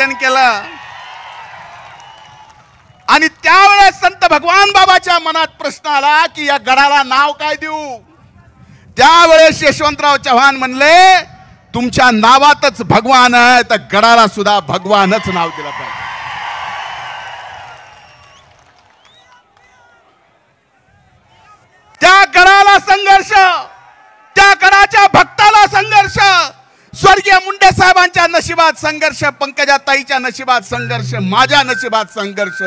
विसर्जन केलं आणि त्यावेळेस संत भगवान बाबाच्या मनात प्रश्न आला की या गडाला नाव काय देऊ. त्यावेळेस यशवंतराव चव्हाण म्हणले तुमच्या नावातच भगवान आहे तर गडाला सुद्धा भगवानच नाव दिलं पाहिजे. त्या गडाला संघर्ष, त्या गडाच्या भक्ताला संघर्ष, स्वर्गीय मुंडे साहेबांच्या नशिबात संघर्ष, पंकजाताईच्या नशिबात संघर्ष, माझ्या नशिबात संघर्ष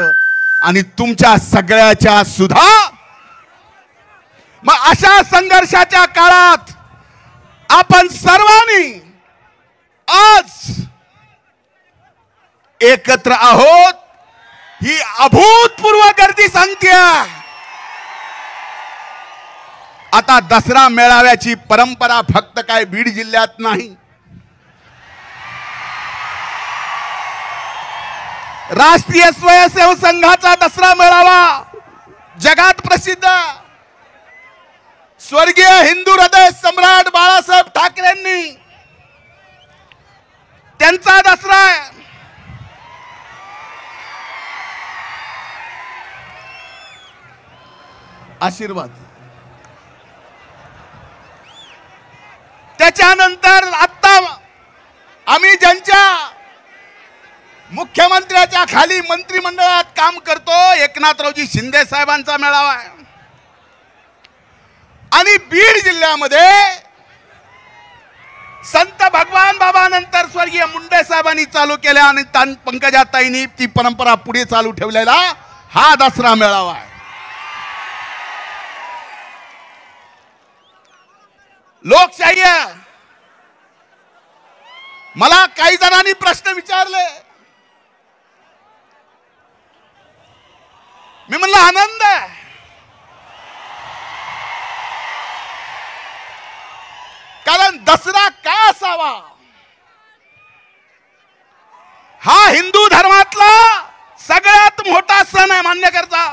आणि तुमच्या सगळ्याच्या सुद्धा. मग अशा संघर्षाच्या काळात आपण सर्वांनी आज एकत्र आहोत. ही अभूतपूर्व गर्दी सांगते. आता दसरा मेळाव्याची परंपरा फक्त काय बीड जिल्ह्यात नाही, राष्ट्रीय स्वयंसेवक संघाचा दसरा मेळावा जगात प्रसिद्ध. स्वर्गीय हिंदू हृदय सम्राट बाळासाहेब ठाकरेंनी त्यांचा दसरा आशीर्वाद. त्याच्यानंतर आता आम्ही ज्यांच्या मुख्यमंत्र्याच्या खाली मंत्रिमंडळात काम करतो एकनाथरावजी शिंदे साहेबांचा मेळावा आहे. आणि बीड जिल्ह्यामध्ये संत भगवान बाबा नंतर स्वर्गीय मुंडे साहेबांनी चालू केल्या आणि पंकजाताईंनी ती परंपरा पुढे चालू ठेवलेला हा दसरा मेळावा आहे. लोकशाही आहे. मला काही जणांनी प्रश्न विचारले, मी म्हणलं आनंद आहे. कारण दसरा का असावा, हा हिंदू धर्मातला सगळ्यात मोठा सण आहे मान्य करता.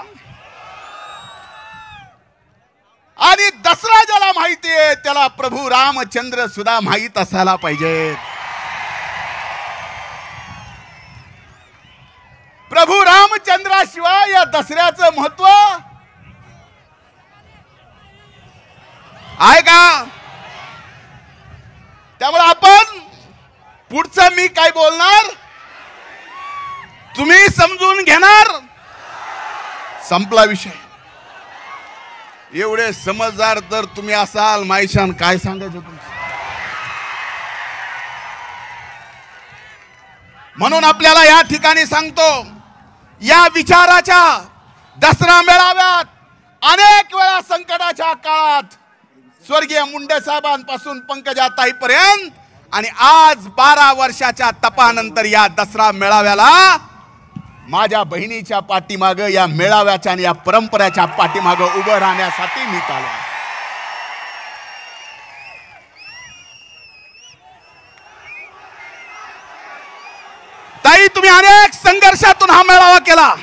आणि दसरा ज्याला माहिती आहे त्याला प्रभू रामचंद्र सुद्धा माहित असायला पाहिजे. प्रभू रामचंद्राशिवाय या दसऱ्याचं महत्व आहे का. त्यामुळे आपण पुढचं मी काय बोलणार तुम्ही समजून घेणार, संपला विषय. एवढे समजदार तर तुम्ही असाल, मायशान काय सांगायचं तुमचं. म्हणून आपल्याला या ठिकाणी सांगतो, या विचाराच्या दसरा मेळाव्यात अनेक वेळा संकटाच्या काळात स्वर्गीय मुंडे साहेबांपासून पंकजाताईपर्यंत आणि आज 12 वर्षाच्या तपानंतर या दसरा मेळाव्याला माझ्या बहिणीच्या पाठीमागं, या मेळाव्याच्या आणि या परंपरेच्या पाठीमागं उभं राहण्यासाठी मी आलो. ताई, तुम्ही अनेक संघर्षातून हा मेळावा केला.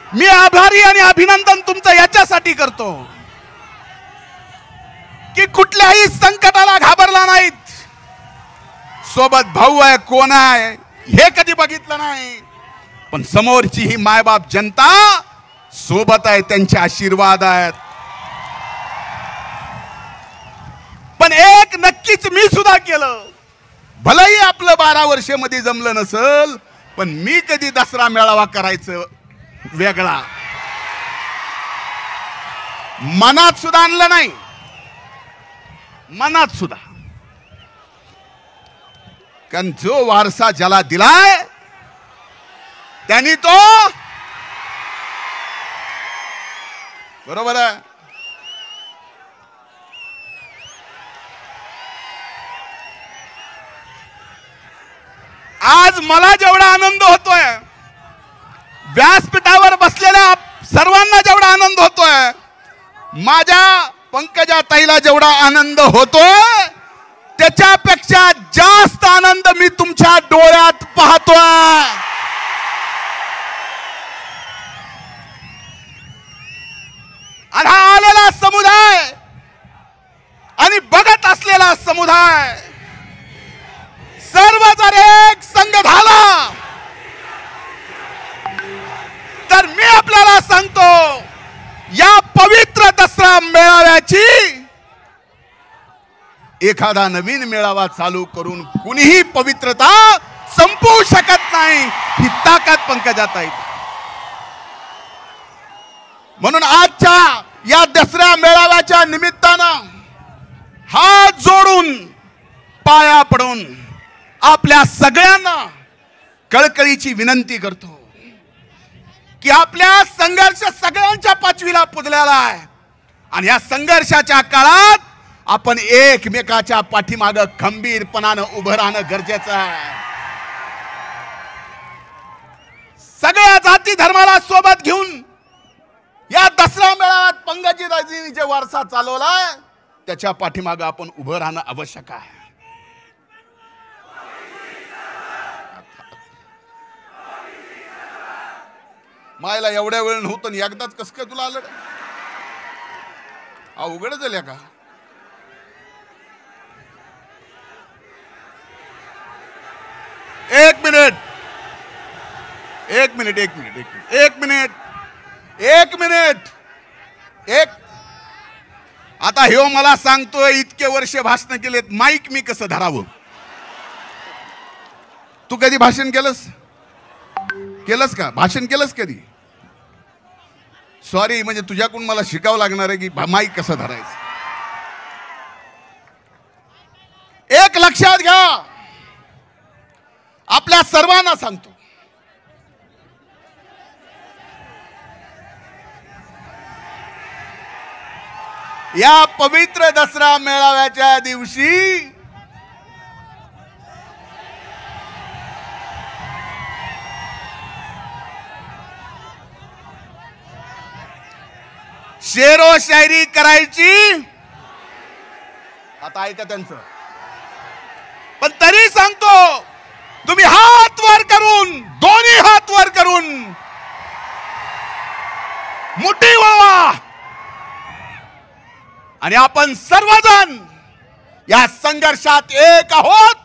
मी आभारी आणि अभिनंदन तुमचं याच्यासाठी करतो की कुठल्याही संकटाला घाबरला नाहीत. सोबत भाऊ आहे, कोण आहे हे कधी बघितलं नाही, पण समोरची ही मायबाप जनता सोबत आहे, त्यांचे आशीर्वाद आहेत. पण एक नक्कीच मी सुद्धा केलं, भलेही आपलं 12 वर्ष मध्ये जमलं नसल, पण मी कधी दसरा मेळावा करायचं वेगळा मनात सुद्धा आणलं नाही. मनात सुद्धा. कारण जो वारसा ज्याला दिलाय त्यांनी तो बरोबर आहे. आज मला जेवढा आनंद होतोय, व्यासपीठावर बसलेल्या सर्वांना जेवढा आनंद होतोय, माझ्या पंकजाताईला जेवढा आनंद होतोय, त्याच्यापेक्षा जास्त आनंद मी तुमच्या डोळ्यात पाहतोय. आणि हा आलेला समुदाय आणि बघत असलेला समुदाय सर्व जर एक संघ झाला एखादा नवीन मेळावा चालू करून कुणीही पवित्रता संपवू शकत नाही, ही ताकद पंकजाताई. म्हणून आजच्या या दसरा मेळाव्याच्या निमित्तानं हात जोडून पाया पडून आपल्या सगळ्यांना कळकळीची विनंती करतो की आपल्या संघर्ष सगळ्यांच्या पाचवीला पुजलेला आहे आणि या संघर्षाच्या काळात आपण एकमेकाच्या पाठीमागे खंबीरपणानं उभं राहणं गरजेचं आहे. सगळ्या जाती धर्माला सोबत घेऊन या दसरा मेळाव्यात पंकजाताईंनी जे वारसा चालवलाय त्याच्या पाठीमागे आपण उभं राहणं आवश्यक आहे. मायला एवढ्या वेळ नव्हतं एकदाच कसं काय तुला आलं? अवघड झाल्या का? एक मिनिट आता हे मला सांगतोय इतके वर्ष भाषण केलेत, माईक मी कसं धरावं? तू कधी भाषण केलंस का? भाषण केलंस कधी? सॉरी, म्हणजे तुझ्याकडून मला शिकावं लागणार आहे की माईक कसं धरायचं. एक लक्षात घ्या, आपल्या सर्वांना सांगतो, या पवित्र दसरा मेळाव्याच्या दिवशी शेरो शायरी करायची. आता ऐका त्यांचं, पण तरी सांगतो, तुम्ही हात वर करून, दोन्ही हात वर करून मुठी वळवा आणि आपण सर्वजण या संघर्षात एक आहोत,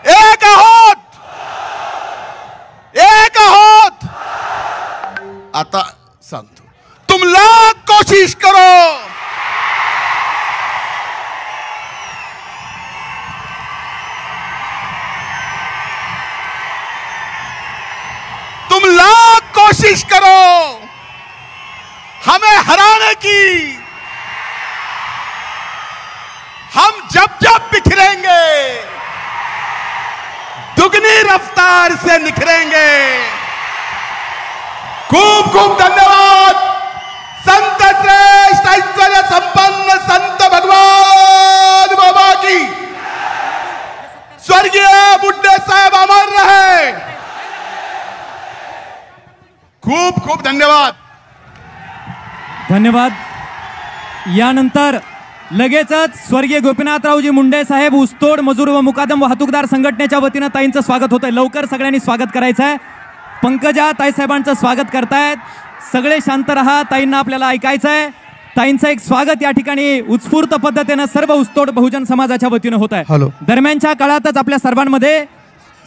एक आहोत, एक आहोत. आता सांगतो, तुम लाख कोशिश करो, तुम लाख कोशिश करो हमें हराने की. हम जब जब बिखरेंगे दुगनी रफ्तार से निखरेंगे. खूब खूब धन्यवाद. संत श्रेष्ठ ऐश्वर्य संपन्न संत भगवान बाबा की. स्वर्गीय मुंडे साहेब अमर रहे. खूप खूप धन्यवाद. धन्यवाद. यानंतर लगेचच स्वर्गीय गोपीनाथरावजी मुंडे साहेब ऊसतोड मजूर व मुकादम वाहतूकदार संघटनेच्या वतीनं ताईंचं स्वागत होतंय. लवकर सगळ्यांनी स्वागत करायचं आहे. पंकजा ताई साहेबांचं स्वागत करतायत. सगळे शांत रहा, ताईंना आपल्याला ऐकायचं आहे. ताईंचं एक स्वागत या ठिकाणी उत्स्फूर्त पद्धतीनं सर्व ऊसतोड बहुजन समाजाच्या वतीनं होत आहे. दरम्यानच्या काळातच आपल्या सर्वांमध्ये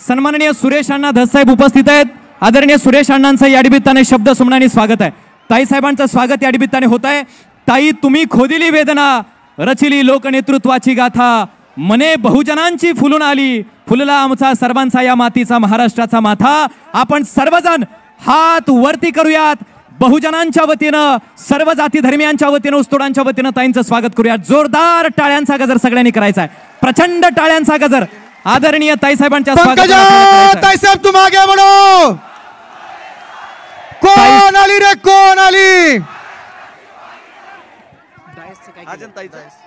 सन्माननीय सुरेश अण्णा धस साहेब उपस्थित आहेत. आदरणीय सुरेश अण्णांचं या निमित्ताने शब्द सुमनाने स्वागत आहे. ताई साहेबांचं स्वागत या निमित्ताने होत आहे. ताई, तुम्ही खोदिली वेदना, रचिली लोकनेतृत्वाची गाथा, मने बहुजनांची फुलून आली, फुलला आमचा सर्वांचा या मातीचा महाराष्ट्राचा माथा. आपण सर्वजण हात वरती करूयात. बहुजनांच्या वतीनं, सर्व जाती धर्मियांच्या वतीनं, ऊसतोडांच्या वतीनं ताईंचं स्वागत करूयात. जोरदार टाळ्यांचा गजर सगळ्यांनी करायचा आहे. प्रचंड टाळ्यांचा गजर आदरणीय ताई साहेबांच्या स्वागत. ताई साहेब तुम आगे बढ़ो. कोण आली रे, कोण आली?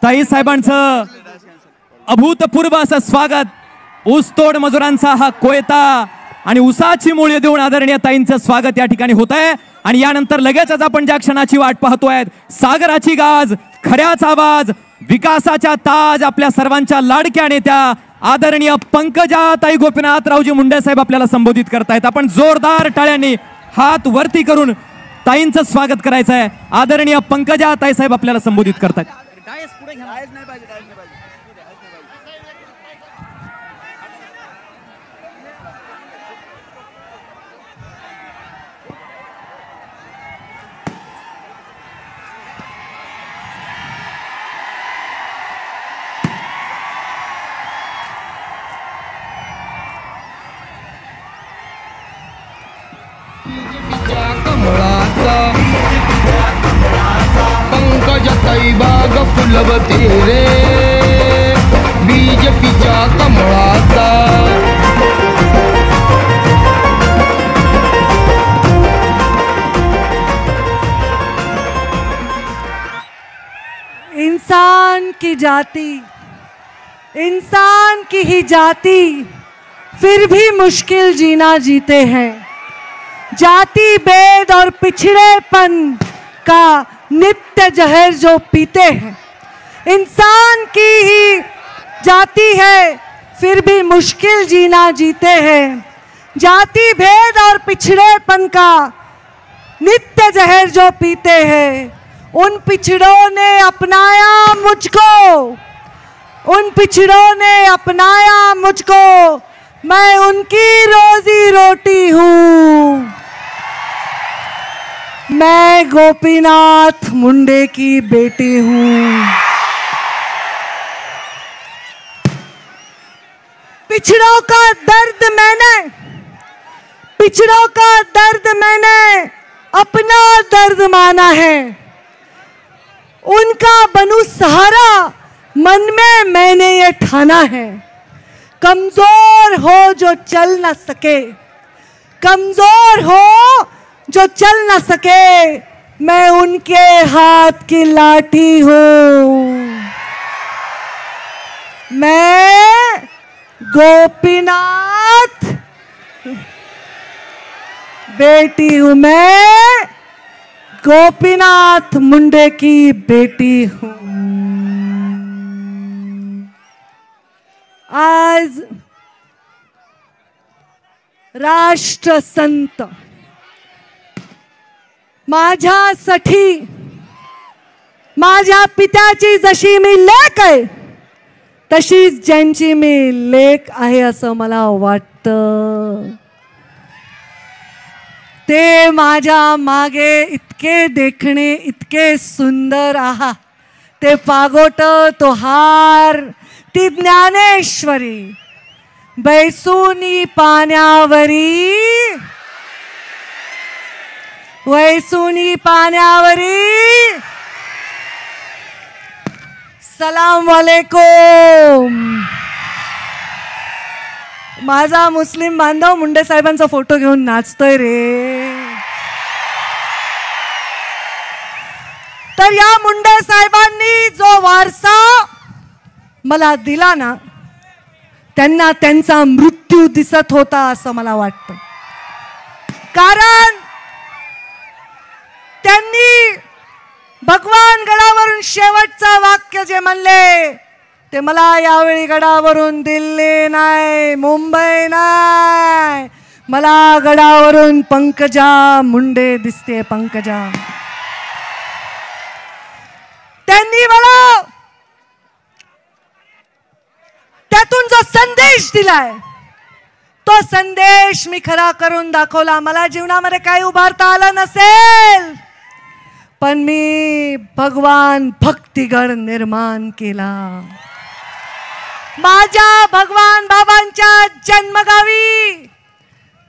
ताई साहेबांचं अभूतपूर्व असं स्वागत. ऊसतोड मजुरांचा हा कोयता आणि उसाची मूल्य देऊन आदरणीय ताईंचं स्वागत या ठिकाणी होत आहे. आणि यानंतर लगेचच आपण ज्या क्षणाची वाट पाहतोय, सागराची गाज, खऱ्याच आवाज, विकासाच्या ताज, आपल्या सर्वांच्या लाडक्या नेत्या आदरणीय पंकजाताई गोपीनाथरावजी मुंडे साहेब आपल्याला संबोधित करतायत. आपण जोरदार टाळ्यांनी हात वरती करून ताईंचं स्वागत करायचं आहे. आदरणीय पंकजाताई साहेब आपल्याला संबोधित करतायत. कमळाचा पंकजाताई बाग फुलवते रे बीजेपीच्या कमळाचा. इंसान की ही जाति फिर भी मुश्किल जीना जीते हैं. जाति भेद और पिछड़ेपन का नित्य जहर जो पीते हैं. इंसान की ही जाति है फिर भी मुश्किल जीना जीते हैं. जाति भेद और पिछड़ेपन का नित्य जहर जो पीते हैं. उन पिछड़ों ने अपनाया मुझको, उन पिछड़ों ने अपनाया मुझको. मैं उनकी रोजी रोटी हूँ. मैं गोपीनाथ मुंडे की बेटी हूँ. पिछड़ों का दर्द मैंने अपना दर्द माना है. उनका बनूं सहारा मन में मैंने ये ठाना है. कमजोर हो जो चल न सके, कमजोर हो जो चल न सके, मैं उनके हाथ की लाठी हूँ. मैं गोपीनाथ बेटी हूँ. मैं गोपीनाथ मुंडे की बेटी हूँ. आज राष्ट्रसंत माझ्यासाठी माझ्या पित्याची जशी मी लेक आहे तशीच ज्यांची मी लेक आहे असं मला वाटतं. ते माझ्या मागे इतके देखणे इतके सुंदर आहात. ते पागोट तो हार ती ज्ञानेश्वरी बैसुनी पाण्यावरी, वैसुनी पाण्यावरी. सलाम वालेकुम. माझा मुस्लिम बांधव मुंडे साहेबांचा फोटो घेऊन नाचतोय रे. तर या मुंडे साहेबांनी जो वारसा मला दिला ना, त्यांना त्यांचा मृत्यू दिसत होता असं मला वाटतं. कारण त्यांनी भगवान गडावरून शेवटचं वाक्य जे म्हणले ते मला यावेळी गडावरून दिल्ली नाही, मुंबई नाही, मला गडावरून पंकजा मुंडे दिसते. पंकजा त्यांनी मला त्यातून जो संदेश दिलाय तो संदेश मी खरा करून दाखवला. मला जीवनामध्ये काही उभारता आलं नसेल पण मी भगवान भक्तिगड निर्माण केला. माझ्या भगवान बाबांच्या जन्मगावी,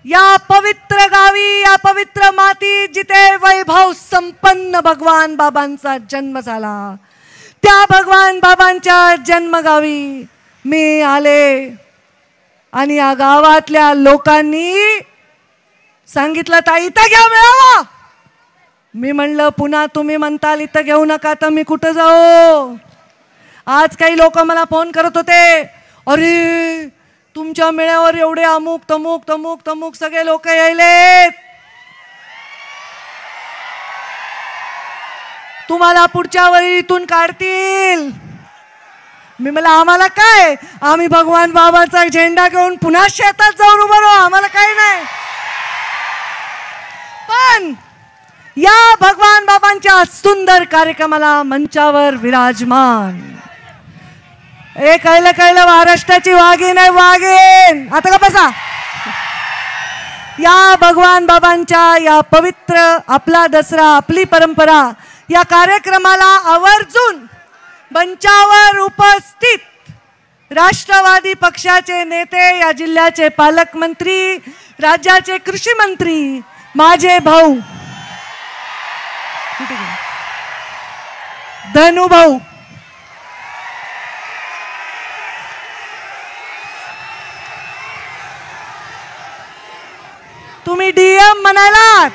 या पवित्र गावी, या पवित्र माती जिथे वैभव संपन्न भगवान बाबांचा जन्म झाला, त्या भगवान बाबांच्या जन्मगावी मी आले. आणि या गावातल्या लोकांनी सांगितलं ताई इथं घ्या मेळावा. मी म्हणलं पुन्हा तुम्ही म्हणताल इथं घेऊ नका तर मी कुठं जाऊ. आज काही लोक मला फोन करत होते, अरे तुमच्या मेळ्यावर एवढे अमुक तमुक तमुक तमुक सगळे लोक यायलेत, तुम्हाला पुढच्या वेळी इथून काढतील. मी मला आम्हाला काय, आम्ही भगवान बाबाचा झेंडा घेऊन पुन्हा शेतात जाऊन उभं राहू, आम्हाला काही नाही. पण या भगवान बाबांच्या सुंदर कार्यक्रमाला मंचावर विराजमान हे कळलं कळलं महाराष्ट्राची वाघीण आहे, वाघीण. आता का बसा. या भगवान बाबांच्या या पवित्र आपला दसरा आपली परंपरा या कार्यक्रमाला आवर्जून मंचावर उपस्थित राष्ट्रवादी पक्षाचे नेते, या जिल्ह्याचे पालकमंत्री, राज्याचे कृषी मंत्री, माझे भाऊ धनु भाऊ, तुम्ही डीएम म्हणायलात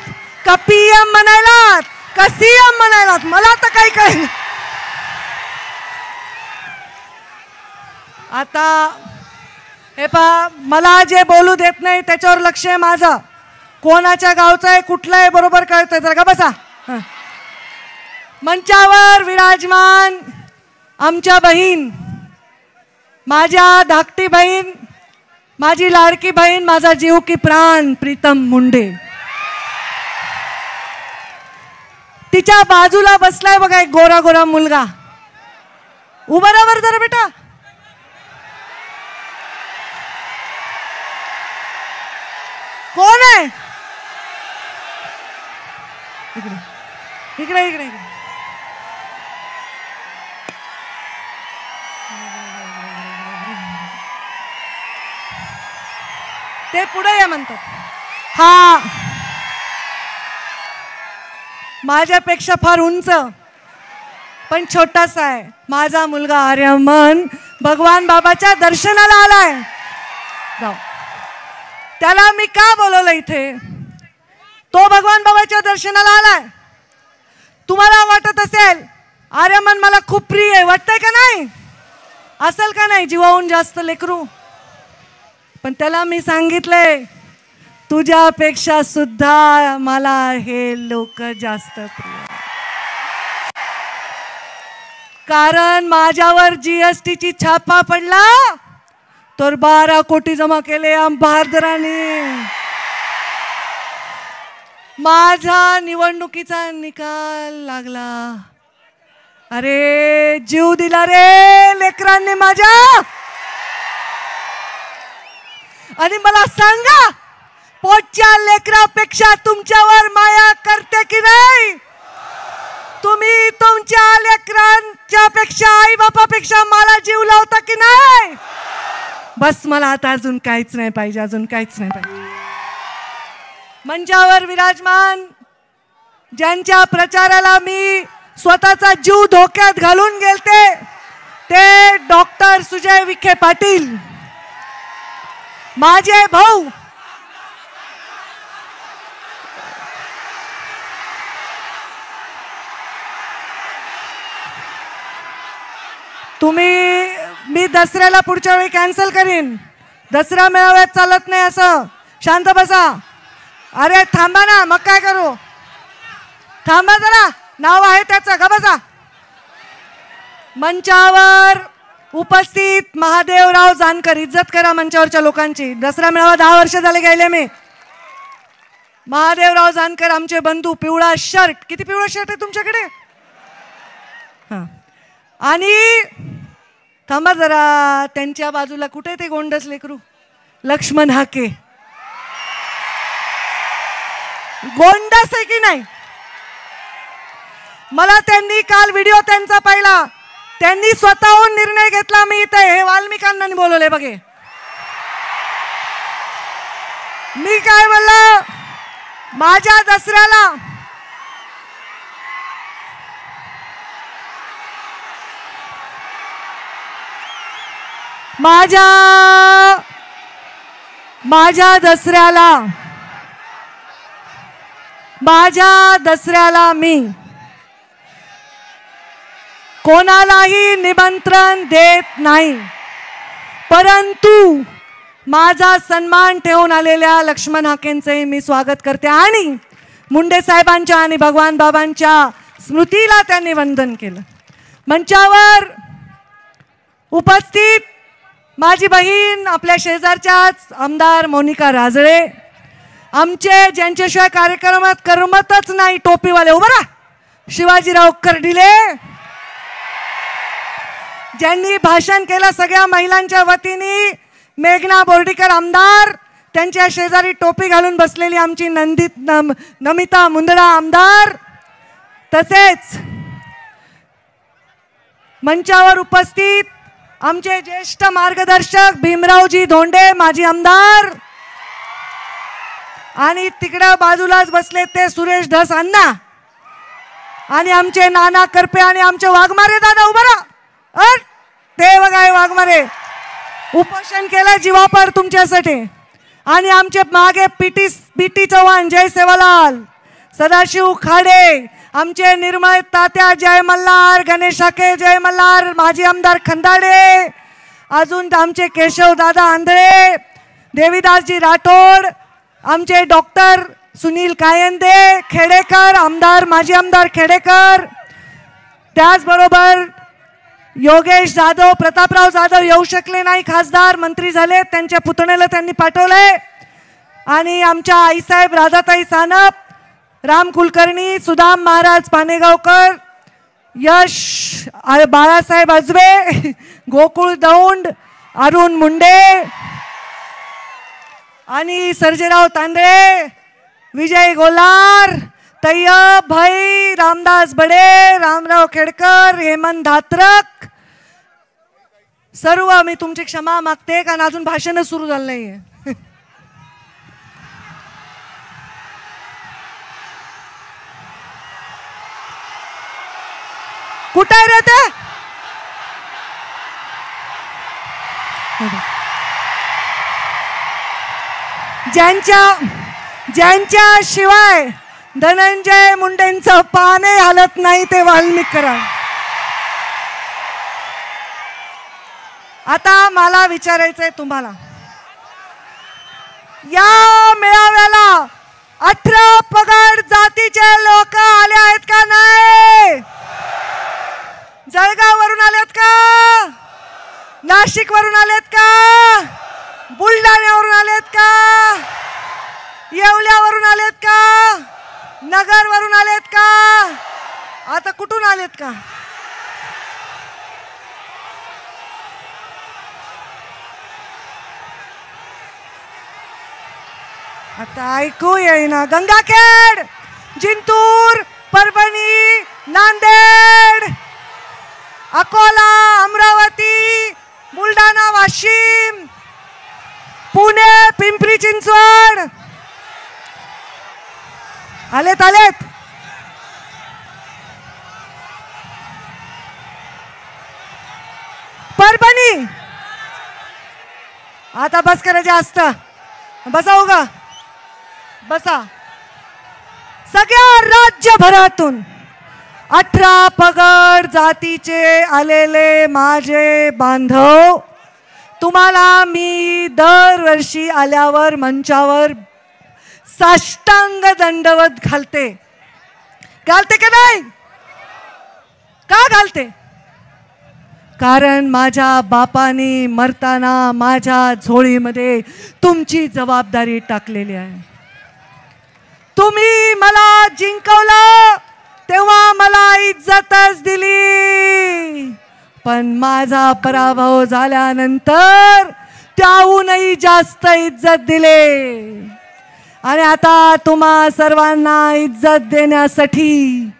का पीएम म्हणायलात का सीएम म्हणायलात मला तर काही कळेल. आता हे पहा, मला जे बोलू देत नाही त्याच्यावर लक्ष आहे माझं. कोणाच्या गावचं आहे कुठलं आहे बरोबर कळतंय. जर का बसा. मंचावर विराजमान आमच्या बहीण, माझ्या धाकटी बहीण, माझी लाडकी बहीण, माझा जीव की प्राण प्रीतम मुंडे. तिच्या बाजूला बसलाय बघा एक गोरा गोरा मुलगा. उभा राहा जरा बेटा. कोण आहे? इकडे इकडे इकडे इकडे. ते पुढे या म्हणतात. हा माझ्यापेक्षा फार उंच पण छोटासा आहे. माझा मुलगा आर्यमन भगवान बाबाच्या दर्शनाला आलाय. जाऊ. त्याला मी का बोलवलं इथे? तो भगवान बाबाच्या दर्शनाला आलाय. तुम्हाला वाटत असेल आर्यमन मला खूप प्रिय आहे, वाटतंय का नाही? असेल का नाही जीवाहून जास्त लेकरू? पण त्याला मी सांगितलंय तुझ्यापेक्षा सुद्धा मला हे लोक जास्त प्रिय, कारण माझ्यावर जीएसटीची छापा पडला तर 12 कोटी जमा केले बहादरांनी. माझा निवडणुकीचा निकाल लागला. अरे जीव दिला रे लेकरांनी माझ्या. आणि मला सांगा पोटच्या लेकरापेक्षा तुमच्यावर माया करते की नाही? तुम्ही तुमच्या लेकरांच्या पेक्षा आई बापापेक्षा मला जीव लावता की नाही? बस मला आता अजून काहीच नाही पाहिजे, अजून काहीच नाही पाहिजे. मंचावर विराजमान ज्यांच्या प्रचाराला मी स्वतःचा जीव धोक्यात घालून गेलते ते डॉक्टर सुजय विखे पाटील, माझे भाऊ. मी दसऱ्याला पुढच्या वेळी कॅन्सल करीन. दसरा मेळाव्यात चालत नाही असं. शांत बसा. अरे थांबा ना, मग काय करू? थांबा जरा, नाव आहे त्याचं, का बसा. मंचावर उपस्थित महादेवराव जानकर, इज्जत करा मंचावरच्या लोकांची. दसरा मेळावा 10 वर्ष झाले गेले मी. महादेवराव जानकर आमचे बंधू. पिवळा शर्ट. किती पिवळा शर्ट आहे तुमच्याकडे? हां. आणि थांबा जरा, त्यांच्या बाजूला कुठे ते गोंडस लेकरू लक्ष्मण हाके. गोंडस आहे की नाही? मला त्यांनी काल व्हिडिओ त्यांचा पाहिला. त्यांनी स्वतःहून निर्णय घेतला मी इथे हे वाल्मिकांना बोलवले बघे. मी काय म्हणलं माझ्या दसऱ्याला माझ्या दसऱ्याला मी कोणालाही निमंत्रण देत नाही, परंतु माझा सन्मान ठेवून आलेल्या लक्ष्मण हाकेंचे मी स्वागत करते. आणि मुंडे साहेबांच्या आणि भगवान बाबांच्या स्मृतीला त्यांनी वंदन केलं. मंचावर उपस्थित माझी बहीण, आपल्या शेजारच्याच आमदार मोनिका राजळे, आमचे ज्यांच्याशिवाय कार्यक्रमात करमतच नाही टोपीवाले, उभा राहा, शिवाजीराव कर्डिले, ज्यांनी भाषण केलं सगळ्या महिलांच्या वतीने, मेघना बोर्डीकर आमदार, त्यांच्या शेजारी टोपी घालून बसलेली आमची नमिता मुंदडा आमदार, तसेच मंचावर उपस्थित आमचे ज्येष्ठ मार्गदर्शक भीमरावजी धोंडे माजी आमदार, आणि तिकडं बाजूलाच बसले ते सुरेश धस अण्णा आणि आमचे नाना करपे आणि आमचे वाघमारे दादा उभा राहा. ते बघा वाघमारे उपोषण केलं जीवापाड तुमच्यासाठी. आणि आमचे मागे पीटी चव्हाण जय सेवालाल, सदाशिव खाडे, आमचे निर्मळ तात्या जय मल्हार, गणेश हाके जय मल्हार, माजी आमदार खंदाडे, अजून आमचे केशव दादा आंधळे, देवीदासजी राठोड, आमचे डॉक्टर सुनील कायंदे खेडेकर, आमदार माजी आमदार खेडेकर, त्याचबरोबर योगेश जाधव, प्रतापराव जाधव येऊ शकले नाही, खासदार मंत्री झाले, त्यांच्या पुतण्याला त्यांनी पाठवलंय. आणि आमच्या आईसाहेब राधाताई सानप, राम कुलकर्णी, सुदाम महाराज पानेगावकर, यश बाळासाहेब अजबे, गोकुळ दौंड, अरुण मुंडे आणि सर्जेराव तांदळे, विजय गोलार, तय्यब भाई, रामदास बडे, रामराव खेडकर, हेमंत धात्रक, सर्व मी तुमची क्षमा मागते कारण अजून भाषण सुरू झालं नाहीये. कुठे रे ते? ज्यांच्या शिवाय धनंजय मुंडेंचं पाने हालत नाही ते वाल्मिक करा. आता मला विचारायचंय तुम्हाला, या मेळाव्याला 18 पगड जातीचे लोक आले आहेत का नाही? जळगाव वरून आलेत का? नाशिक वरून आलेत का? बुलढाण्यावरून आलेत का? येवल्यावरून आलेत का? नगर वरून आलेत का? आता कुठून आलेत का? आता ऐकू येईना. गंगाखेड, जिंतूर, परभणी, नांदेड, अकोला, अमरावती, बुलढाणा, वाशिम, पुणे, पिंपरी चिंचवड आलेत. परभणी आता बस करा जास्त. बसा हो गा, बसा. सगळ्या राज्यभरातून 18 पगड जातीचे आलेले माझे बांधव, तुम्हाला मी दरवर्षी आल्यावर मंचावर साष्टांग दंडवत घालते का नाही? का घालते? कारण माझ्या बापाने मरताना माझ्या झोळीमध्ये तुमची जबाबदारी टाकलेली आहे. तुम्ही मला जिंकवलं तेव्हा मला इज्जतच दिली, पण माझा पराभव झाल्यानंतर त्याहूनही जास्त इज्जत दिले. आणि आता तुम्हा सर्वांना इज्जत देण्यासाठी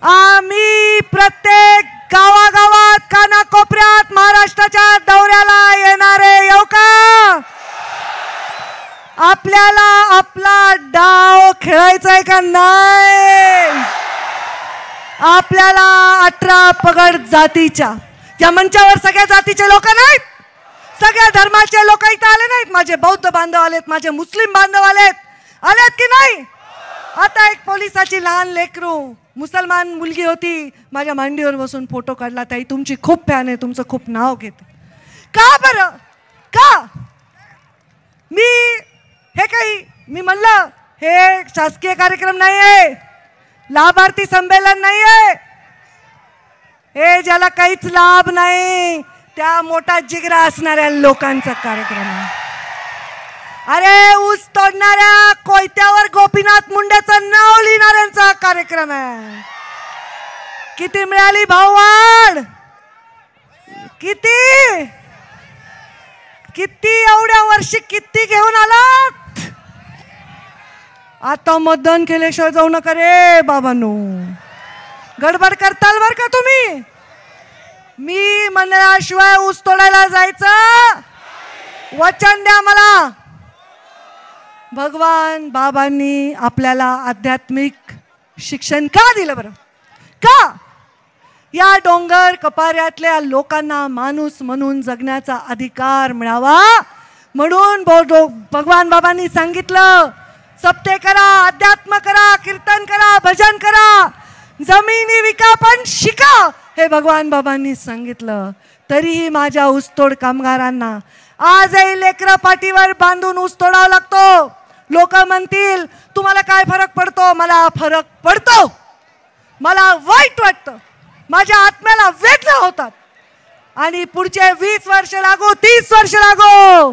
आम्ही प्रत्येक गावागावात, कानाकोपऱ्यात महाराष्ट्राच्या दौऱ्याला येणारे येऊ का? आपल्याला आपला डाव खेळायचा का नाही? आपल्याला 18 पगड जातीच्या, या मंचावर सगळ्या जातीचे लोक नाहीत, सगळ्या धर्माचे लोक इथं आले नाहीत. माझे बौद्ध बांधव आलेत, माझे मुस्लिम बांधव आलेत की नाही? आता एक पोलिसाची लहान लेकरू मुसलमान मुलगी होती, माझ्या मांडीवर बसून फोटो काढला. ताई तुमची खूप फॅन आहे, तुमचं खूप नाव घेते. का बरं? का? मी म्हणलं हे शासकीय कार्यक्रम नाही आहे, लाभार्थी संमेलन नाही आहे, हे ज्याला काहीच लाभ नाही त्या मोठा जिगरा असणाऱ्या लोकांचा कार्यक्रम आहे. अरे ऊस तोडणाऱ्या, कोयत्यावर गोपीनाथ मुंडेचं नाव लिहिणाऱ्यांचा कार्यक्रम आहे. किती मिळाली भाववाढ? किती किती एवढ्या वर्षी किती घेऊन आलात? आता मतदान केल्याशिवाय जाऊ नका रे बाबांनो, गडबड करताल बर का तुम्ही. मी म्हणल्याशिवाय ऊस तोडायला जायचं वचन द्या मला. भगवान बाबांनी आपल्याला आध्यात्मिक शिक्षण का दिलं बरं? का? या डोंगर कपाऱ्यातल्या लोकांना माणूस म्हणून जगण्याचा अधिकार मिळावा म्हणून भगवान बाबांनी सांगितलं, सप्ते करा, अध्यात्म करा, कीर्तन करा, भजन करा, जमिनी विका पण शिका, हे भगवान बाबांनी सांगितलं. तरीही माझ्या ऊसतोड कामगारांना आजही लेकरं पाठीवर बांधून ऊस तोडावा लागतो. लोक म्हणतील तुम्हाला काय फरक पडतो? मला फरक पडतो. मला वाईट वाटतं, माझ्या आत्म्याला वेदना होतात. आणि पुढचे 20 वर्ष लागो, 30 वर्ष लागो,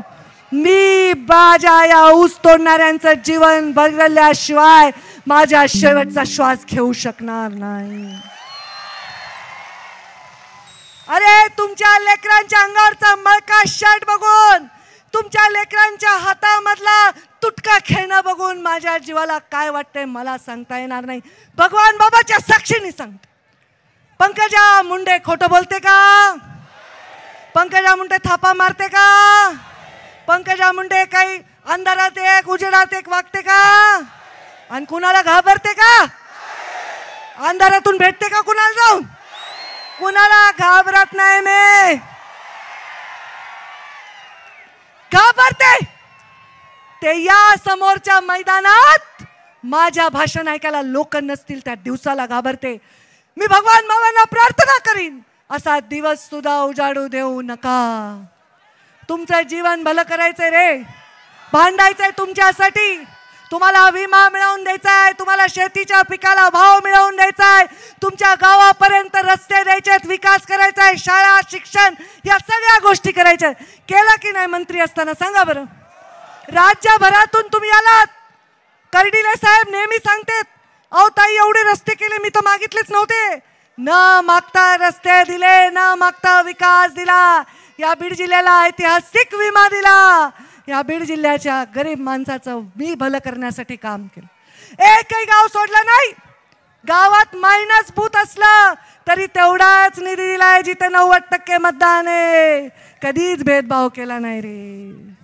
मी माझ्या या ऊस तोडणाऱ्यांचं जीवन बदलल्याशिवाय माझ्या शेवटचा श्वास घेऊ शकणार नाही. अरे तुमच्या लेकरांच्या अंगावरचा मळका शर्ट बघून, तुमच्या लेकरांच्या हातामधला तुटका खेळणं बघून माझ्या जीवाला काय वाटतंय मला सांगता येणार नाही. भगवान बाबाच्या साक्षीने सांगते. पंकजा मुंडे खोटं बोलते का? पंकजा मुंडे थापा मारते का? पंकजा मुंडे काही अंधारात एक उजेडात एक वागते का? आणि कुणाला घाबरते का? अंधारातून भेटते का कुणाला जाऊन? कुणाला घाबरत नाही. मी घाबरते ते या समोरच्या मैदानात माझ्या भाषण ऐकायला लोक नसतील त्या दिवसाला घाबरते. मी भगवान बाबांना प्रार्थना करीन, असा दिवस सुद्धा उजाडू देऊ नका. तुमचं जीवन भलं करायचंय रे, भांडायचंय तुमच्यासाठी. तुम्हाला विमा मिळवून द्यायचा आहे, तुम्हाला शेतीच्या पिकाला भाव मिळवून द्यायचा आहे, तुमच्या गावापर्यंत रस्ते द्यायचे, विकास करायचा आहे, शाळा, शिक्षण, या सगळ्या गोष्टी करायच्या. केलं की नाही मंत्री असताना सांगा बरं? राज्यभरातून तुम्ही आलात. कर्डिले साहेब नेहमी सांगतात, अहो ताई एवढे रस्ते केले, मी तर मागितलेच नव्हते. न मागता रस्ते दिले, न मागता विकास दिला. या बीड जिल्ह्याला ऐतिहासिक विमा दिला. या बीड जिल्ह्याच्या गरीब माणसाचं मी भलं करण्यासाठी काम केलं. एकही गाव सोडलं नाही. गावात मायनस बूथ असलं तरी तेवढाच निधी दिलाय जिथे 90% मतदान आहे. कधीच भेदभाव केला नाही रे.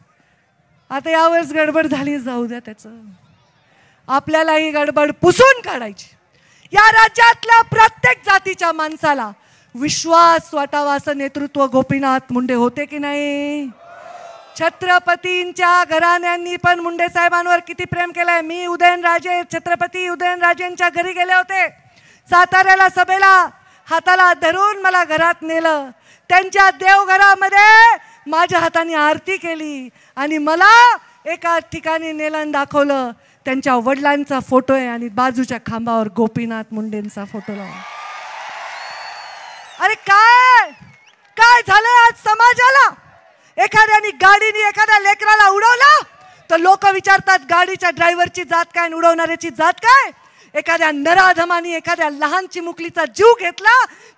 आता यावेळेस गडबड झाली, जाऊ द्या त्याचं. आपल्याला ही गडबड पुसून काढायची. या राज्यातल्या प्रत्येक जातीच्या माणसाला विश्वास वाटावा असं नेतृत्व गोपीनाथ मुंडे होते की नाही? छत्रपतींच्या घराण्यांनी पण मुंडे साहेबांवर किती प्रेम केलंय. मी उदयनराजे, छत्रपती उदयनराजेंच्या घरी गेले होते साताऱ्याला सभेला. हाताला धरून मला घरात नेलं. त्यांच्या देवघरामध्ये माझ्या हाताने आरती केली आणि मला एका ठिकाणी नेलं दाखवलं. त्यांच्या वडिलांचा फोटो आहे आणि बाजूच्या खांबावर गोपीनाथ मुंडेंचा फोटो लावला. अरे काय काय झालंय आज समाजाला? एखाद्याने गाडीने एखाद्या लेकराला उडवलं तर लोक विचारतात गाडीच्या ड्रायव्हरची जात काय आणि उडवणाऱ्याची जात काय. एखाद्या नराधमाने एखाद्या लहान चिमुकलीचा जीव घेतला,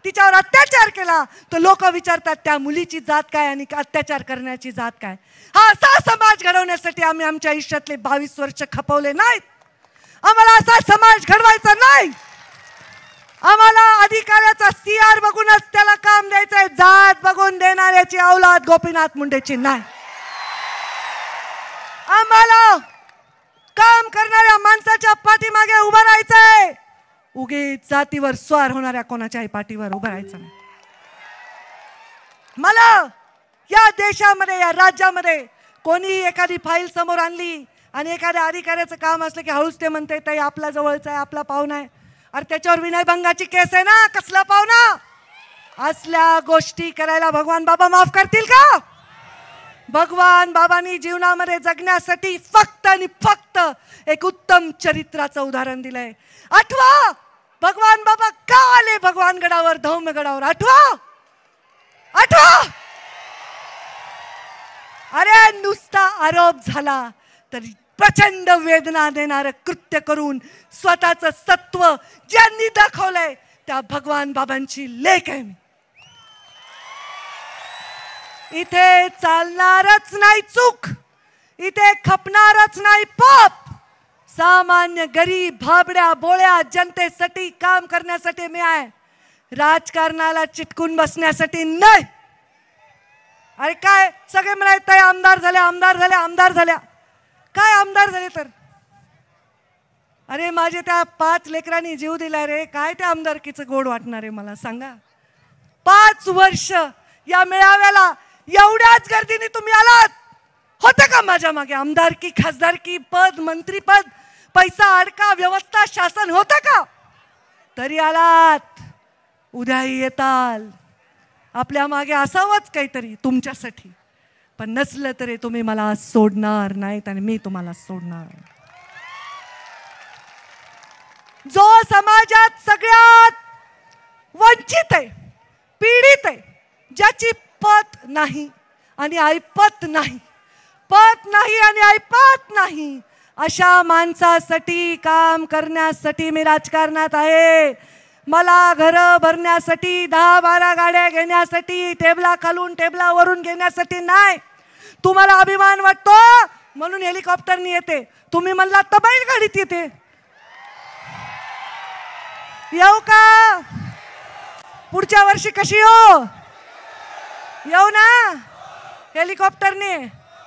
तिच्यावर अत्याचार केला, तर लोक विचारतात त्या मुलीची जात काय आणि अत्याचार करण्याची जात काय. हा असा समाज घडवण्यासाठी आम्ही आमच्या आयुष्यातले 22 वर्ष खपवले नाहीत. आम्हाला असा समाज घडवायचा नाही. आम्हाला अधिकाऱ्याचा CR बघूनच त्याला काम द्यायचंय, जात बघून देणाऱ्याची औलाद गोपीनाथ मुंडेची नाही. आम्हाला काम करणाऱ्या माणसाच्या पाठीमागे उभं राहायचंय. उगीच जातीवर स्वार होणाऱ्या कोणाच्याही पाठीवर उभं राहायचं नाही. मला या देशामध्ये, या राज्यामध्ये कोणी एखादी फाईल समोर आणली आणि एखाद्या अधिकाऱ्याचं काम असलं की हळूच ते म्हणते ताई आपला जवळचा आहे, आपला पाहुणा आहे. अरे त्याच्यावर विनयभंगाची केस आहे ना, कसला पाहुणा? असल्या गोष्टी करायला भगवान बाबा माफ करतील का? भगवान बाबांनी जीवनामध्ये जगण्यासाठी फक्त आणि फक्त एक उत्तम चरित्राचं उदाहरण दिलंय. आठवा, भगवान बाबा का आले भगवान गडावर, धौम्यगडावर? आठवा आठवा. अरे नुसता आरोप झाला तरी प्रचंड वेदना देणारं कृत्य करून स्वतःचं सत्व ज्यांनी दाखवलंय त्या भगवान बाबांची लेक आहे मी. इथे चालणारच नाही चूक, इथे खपणारच नाही पाप. सामान्य गरीब भाबड्या बोळ्या जनतेसाठी काम करण्यासाठी मी आहे, राजकारणाला चिटकून बसण्यासाठी नाही. अरे काय सगळे म्हणायचे आमदार झाल्या, आमदार झाल्या, आमदार झाल्या. काय आमदार झाले तर? अरे माझे त्या 5 लेकरांनी जीव दिला रे, काय त्या आमदारकीचं गोड वाटणार आहे मला सांगा. 5 वर्ष या मेळाव्याला एवढ्याच गर्दीने तुम्ही आलात. होतं का माझ्या मागे आमदारकी, खासदारकी, पद, मंत्रीपद, पैसा, अडका, व्यवस्था, शासन होतं का? तरी आलात, उद्याही येताल. आपल्या मागे असावंच काहीतरी तुमच्यासाठी, पण नसलं तरी तुम्ही मला सोडणार नाहीत आणि मी तुम्हाला सोडणार. जो समाजात सगळ्यात वंचित आहे, पीडित आहे, ज्याची पत नाही आणि ऐपत नाही, पत नाही आणि ऐपत नाही, अशा माणसासाठी काम करण्यासाठी मी राजकारणात आहे. मला घरं भरण्यासाठी, 10-12 गाड्या घेण्यासाठी, टेबला खालून टेबलावरून घेण्यासाठी नाही. तुम्हाला अभिमान वाटतो म्हणून हेलिकॉप्टरनी येते. तुम्ही म्हणला तर बैलगाडीत येते. येऊ का? पुढच्या वर्षी कशी येऊ ना? हेलिकॉप्टरने.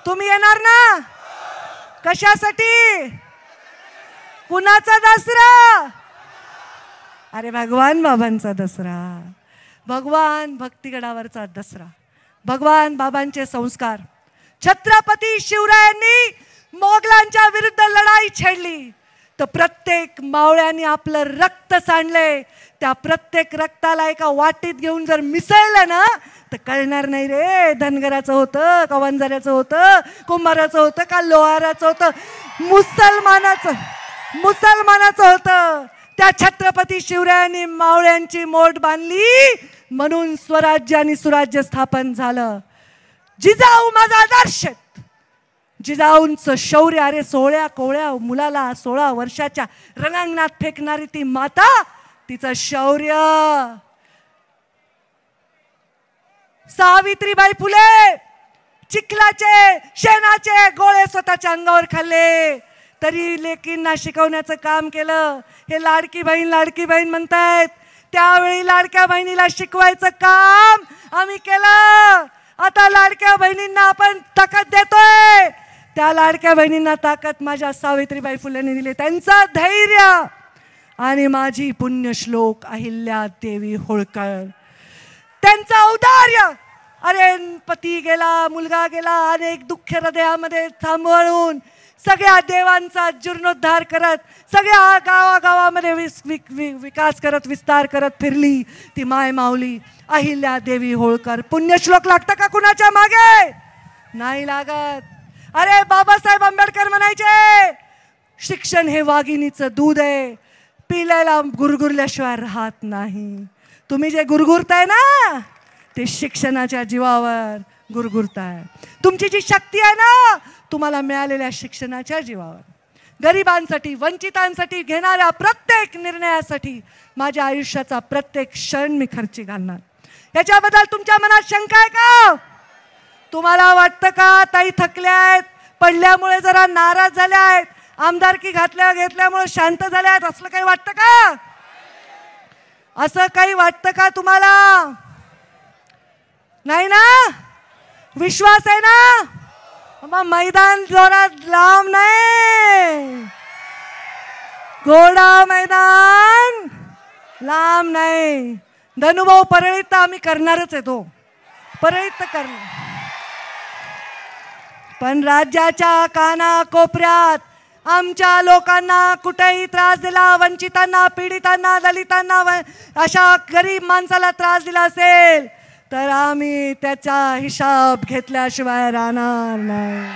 तुम्ही येणार ना? कशासाठी? कुणाचा दसरा? अरे भगवान बाबांचा दसरा, भगवान भक्तिगडावरचा दसरा, भगवान बाबांचे संस्कार. छत्रपती शिवरायांनी मोगलांच्या विरुद्ध लढाई छेडली तर प्रत्येक मावळ्यांनी आपलं रक्त सांडले. त्या प्रत्येक रक्ताला एका वाटीत घेऊन जर मिसळलं ना तर कळणार नाही रे धनगराचं होतं का वंजाऱ्याचं होतं, कुंभाराचं होतं का लोहाराचं होतं, मुसलमानाचं होतं. त्या छत्रपती शिवरायांनी मावळ्यांची मोठ बांधली म्हणून स्वराज्य आणि सुराज्य स्थापन झालं. जिजाऊ माझा आदर्श. जिजाऊंचं शौर्य, अरे 16 कोवळ्या मुलाला 16 वर्षाच्या रणांगणात फेकणारी ती माता, तिचं शौर्य. सावित्रीबाई फुले चिखलाचे शेणाचे गोळे स्वतःच्या अंगावर खाल्ले तरी लेकींना शिकवण्याचं काम केलं. हे लाडकी बहीण म्हणतायत, त्यावेळी लाडक्या बहिणीला शिकवायचं काम आम्ही केलं. आता लाडक्या बहिणींना आपण ताकद देतोय. त्या लाडक्या बहिणींना ताकद माझ्या सावित्रीबाई फुलेंनी दिली. त्यांचं धैर्य आणि माझी पुण्यश्लोक अहिल्या देवी होळकर, त्यांचं औदार्य. अरे पती गेला, मुलगा गेला, अनेक दुःख हृदयामध्ये थांबवून सगळ्या देवांचा जीर्णोद्धार करत, सगळ्या गावागावामध्ये विकास करत, विस्तार करत फिरली ती माय माऊली अहिल्या देवी होळकर. पुण्यश्लोक लागतं का कुणाच्या मागे? नाही लागत. अरे बाबासाहेब आंबेडकर म्हणायचे, शिक्षण हे वाघिणीचं दूध आहे, पिल्याला गुरगुरल्याशिवाय राहत नाही. तुम्ही जे गुरगुरताय ना ते शिक्षणाच्या जीवावर गुरगुरताय. तुमची जी शक्ती आहे ना तुम्हाला मिळालेल्या शिक्षणाच्या जीवावर. गरिबांसाठी, वंचितांसाठी घेणाऱ्या प्रत्येक निर्णयासाठी माझ्या आयुष्याचा प्रत्येक क्षण मी खर्ची घालणार. याच्याबद्दल तुमच्या मनात शंका आहे का? तुम्हाला वाटतं का ताई थकल्या आहेत, पडल्यामुळे जरा नाराज झाल्या आहेत, आमदारकी घेतल्यामुळे शांत झाल्या आहेत, असलं काही वाटतं का? असं काही वाटतं का तुम्हाला? नाही ना? विश्वास आहे ना? मग मैदान जोरात लांब नाही, घोडा मैदान लांब नाही. धनुभाऊ परळीत तर आम्ही करणारच आहे, तो परळीत तर करणार. पण राज्याच्या कानाकोपऱ्यात आमच्या लोकांना कुठेही त्रास दिला, वंचितांना, पीडितांना, दलितांना, अशा गरीब माणसाला त्रास दिला असेल तर आम्ही त्याचा हिसाब घेतल्याशिवाय राहणार नाही.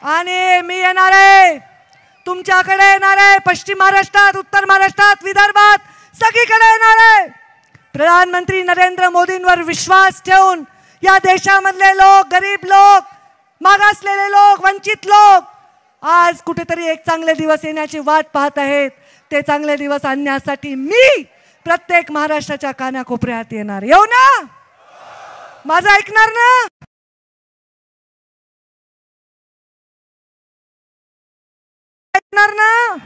आणि मी येणार आहे, तुमच्याकडे येणार आहे, पश्चिम महाराष्ट्रात, उत्तर महाराष्ट्रात, विदर्भात, सगळीकडे येणार आहे. प्रधानमंत्री नरेंद्र मोदींवर विश्वास ठेवून या देशामधले लोक, गरीब लोक, मागासलेले लोक, वंचित लोक आज कुठेतरी एक चांगले दिवस येण्याची वाट पाहत आहेत. ते चांगले दिवस आणण्यासाठी मी प्रत्येक महाराष्ट्राच्या कानाकोपऱ्यात येणार. येऊ ना? माझं ऐकणार ना? ऐकणार ना?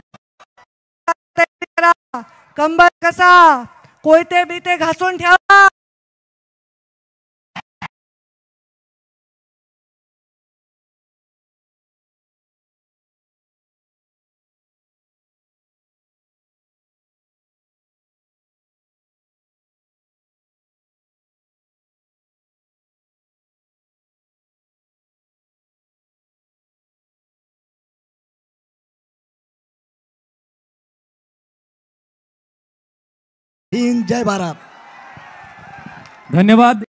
कंबर कसा, कोयते बिते घासून ठेवा. हिंद, जय भारत. धन्यवाद.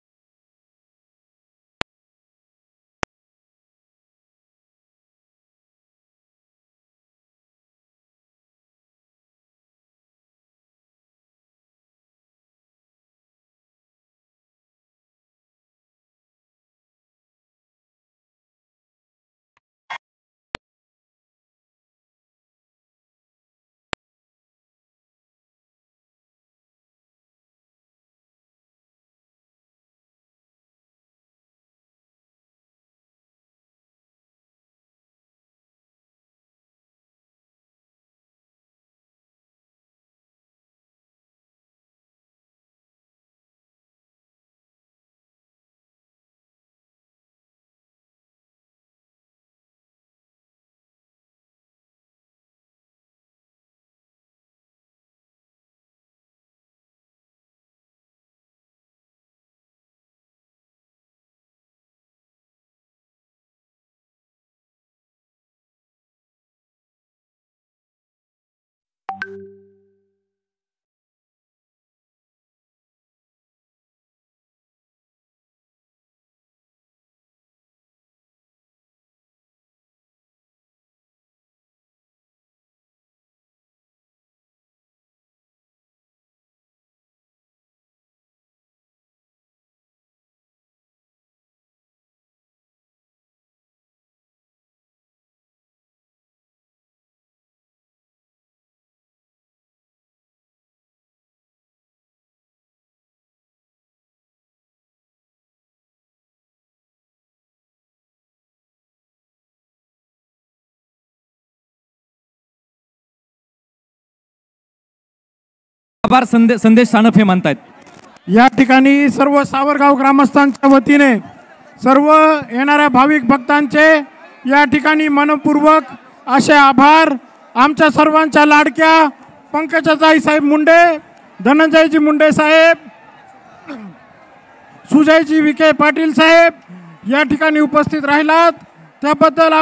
आभार संदेश सानप हे म्हणतायत. या ठिकाणी सर्व सावरगाव ग्रामस्थांच्या वतीने सर्व येणाऱ्या भाविक भक्तांचे या ठिकाणी मनपूर्वक असे आभार. आमच्या सर्वांच्या लाडक्या पंकजाताई साहेब मुंडे, धनंजयजी मुंडे साहेब, सुजयजी विखे पाटील साहेब या ठिकाणी उपस्थित राहिलात त्याबद्दल